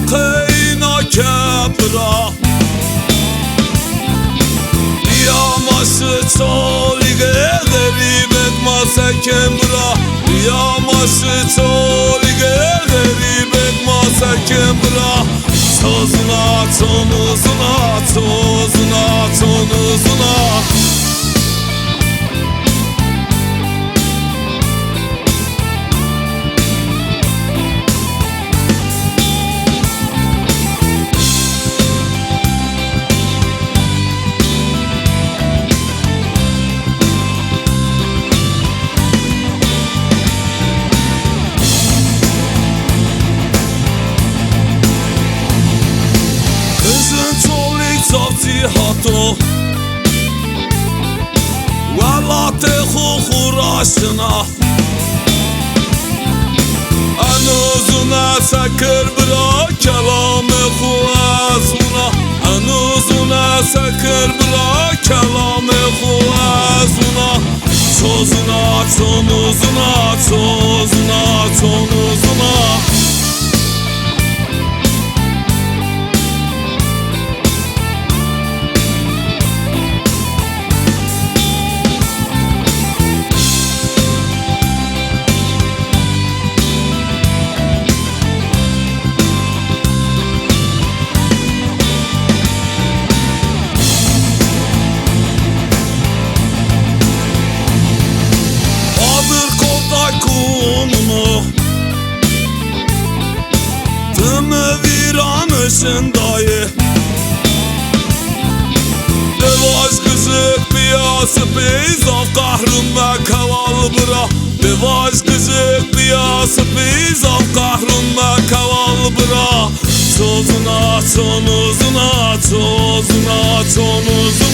خینا کبرا Yamaşı çolige garibet masakem bra Yamaşı çolige garibet masakem bra Tozuna tonuzuna tozuna tonuzuna Hato Valate khurashna Anuzuna sakır bra kelam khuazuna Anuzuna sakır bra kelam khuazuna Tozuna tonuzuna tozuna tonuzuna Dayı Devaj kızık piyası peyzav kahrımla kaval bıra Devaj kızık piyası peyzav kahrımla kaval bıra Tozuna tonuzuna tozuna tonuzuna